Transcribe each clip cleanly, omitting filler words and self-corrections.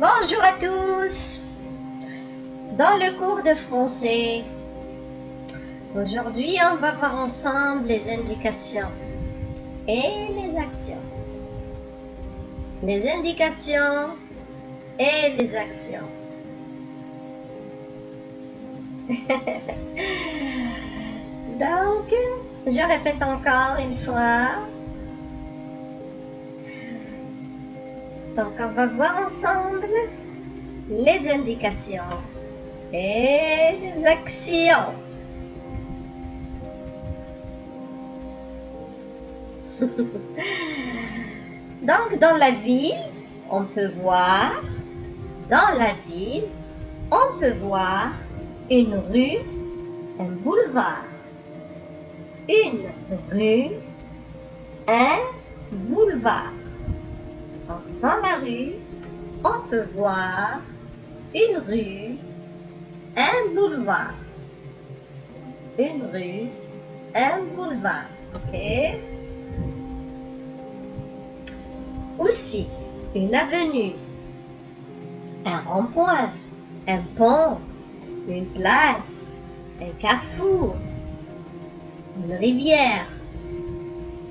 Bonjour à tous. Dans le cours de français, aujourd'hui on va voir ensemble les indications et les actions. Les indications et les actions. Donc, je répète encore une fois. Donc, on va voir ensemble les indications et les actions. Donc, dans la ville, on peut voir, une rue, un boulevard. Une rue, un boulevard. Donc, dans la rue, on peut voir une rue, un boulevard. Une rue, un boulevard. Ok? Aussi, une avenue, un rond-point, un pont, une place, un carrefour, une rivière,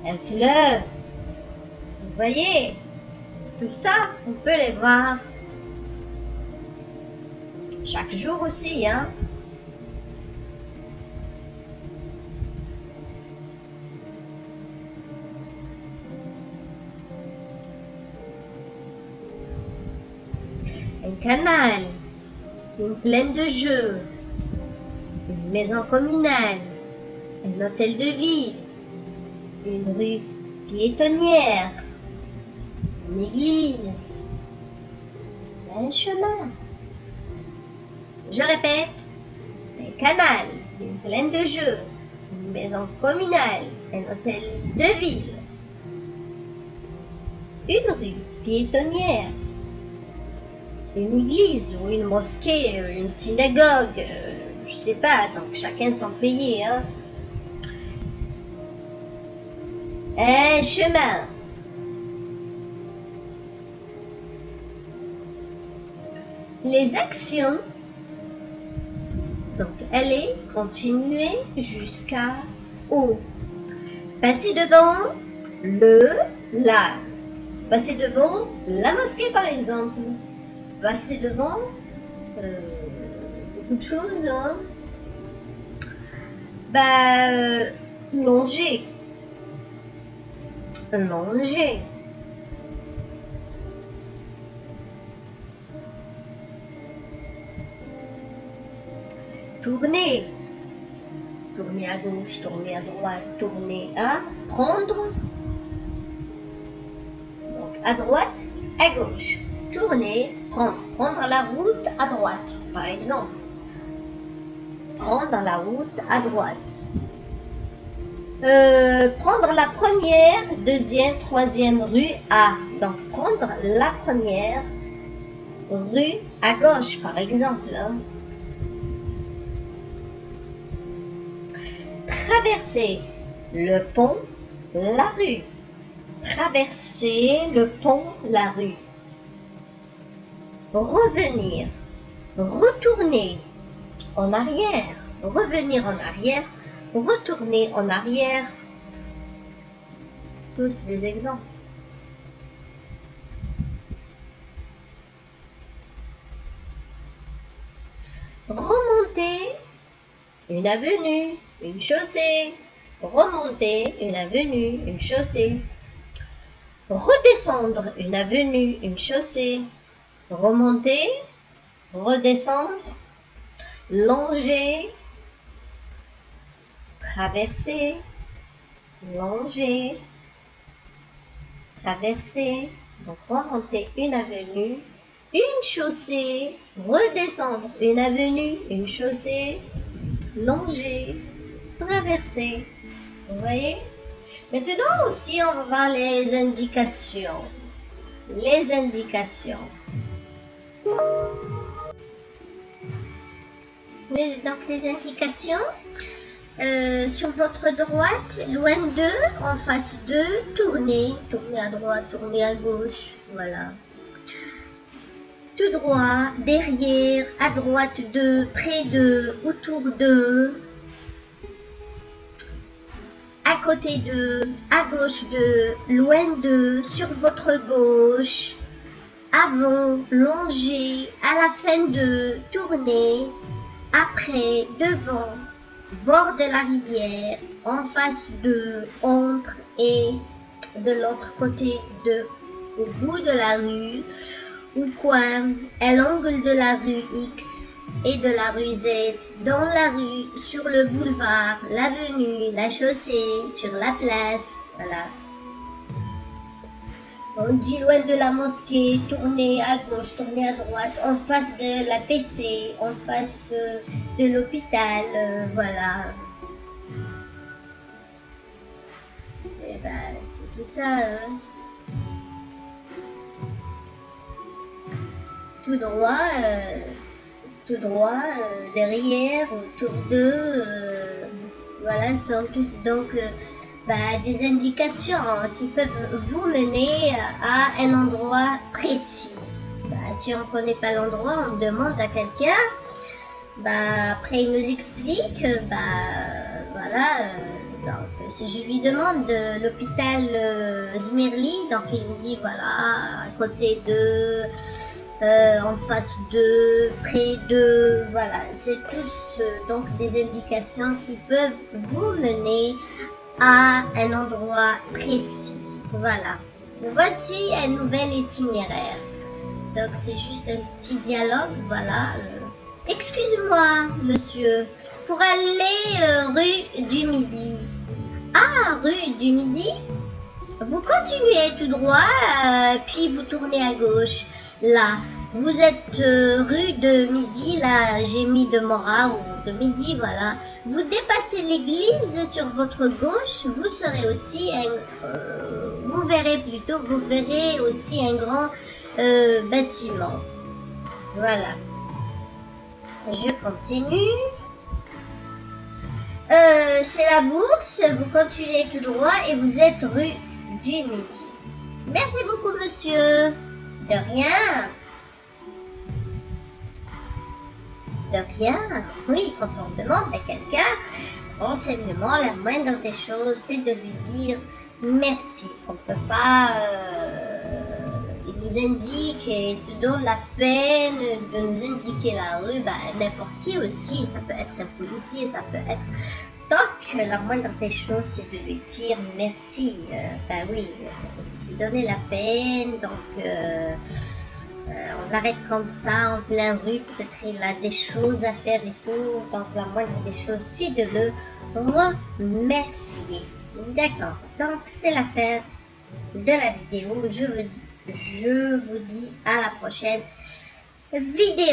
un fleuve. Vous voyez, tout ça, on peut les voir chaque jour aussi, hein. Un canal, une plaine de jeux, une maison communale, un hôtel de ville, une rue piétonnière, une église, un chemin. Je répète, un canal, une plaine de jeux, une maison communale, un hôtel de ville, une rue piétonnière, une église ou une mosquée, une synagogue, je sais pas, donc chacun son pays, hein. Un chemin. Les actions, donc aller, continuer jusqu'à où? Passer devant la. Passer devant la mosquée par exemple. Passer devant beaucoup de choses, hein. Longer. Longer. Tourner. Tourner à gauche, tourner à droite, tourner à prendre. Donc à droite, à gauche. Tourner, prendre. Prendre la route à droite, par exemple. Prendre la route à droite. Prendre la première, deuxième, troisième rue à. Donc prendre la première rue à gauche, par exemple. Hein. Traverser le pont, la rue. Traverser le pont, la rue. Revenir, retourner en arrière, revenir en arrière, retourner en arrière. Tous des exemples. Remonter une avenue, une chaussée. Remonter une avenue, une chaussée. Redescendre une avenue, une chaussée. Remonter, redescendre, longer, traverser, longer, traverser, donc remonter une avenue, une chaussée, redescendre une avenue, une chaussée, longer, traverser. Vous voyez? Maintenant aussi, on va voir les indications. Les indications. Donc les indications, sur votre droite, loin de, en face de, tournez, tournez à droite, tournez à gauche, voilà. tout droit, derrière, à droite de, près de, autour de, à côté de, à gauche de, loin de, sur votre gauche, avant, longer, à la fin de, tourner, après, devant, bord de la rivière, en face de, entre et de l'autre côté de, au bout de la rue, au coin, à l'angle de la rue X et de la rue Z, dans la rue, sur le boulevard, l'avenue, la chaussée, sur la place, voilà. On dit loin de la mosquée, tournez à gauche, tournez à droite, en face de la PC, en face de l'hôpital, voilà. C'est tout ça. Tout droit, derrière, autour d'eux, voilà, sont tous donc des indications qui peuvent vous mener à un endroit précis. Si on ne connaît pas l'endroit, on demande à quelqu'un, après il nous explique, voilà, donc si je lui demande l'hôpital Zmirli, donc il me dit voilà, à côté de, en face de, près de, voilà, c'est tous donc des indications qui peuvent vous mener à un endroit précis. Voilà. Voici un nouvel itinéraire. Donc c'est juste un petit dialogue, voilà. Excuse-moi, monsieur, pour aller rue du Midi. Ah, rue du Midi? Vous continuez tout droit, puis vous tournez à gauche. Là, vous êtes rue de Midi, là j'ai mis de Mora ou de Midi, voilà. Vous dépassez l'église sur votre gauche, vous serez aussi vous verrez aussi un grand bâtiment. Voilà. Je continue. C'est la bourse, vous continuez tout droit et vous êtes rue du Midi. Merci beaucoup, monsieur. De rien. De rien. Oui, quand on demande à quelqu'un renseignement, la moindre des choses, c'est de lui dire merci. On ne peut pas... il nous indique et il se donne la peine de nous indiquer la rue, n'importe qui aussi, ça peut être un policier, ça peut être... Donc, la moindre des choses, c'est de lui dire merci. Oui, il s'est donné la peine, donc on l'arrête comme ça en plein rue, peut-être il a des choses à faire et tout, donc la moindre des choses, c'est de le remercier. D'accord, donc c'est la fin de la vidéo. Je vous dis à la prochaine vidéo.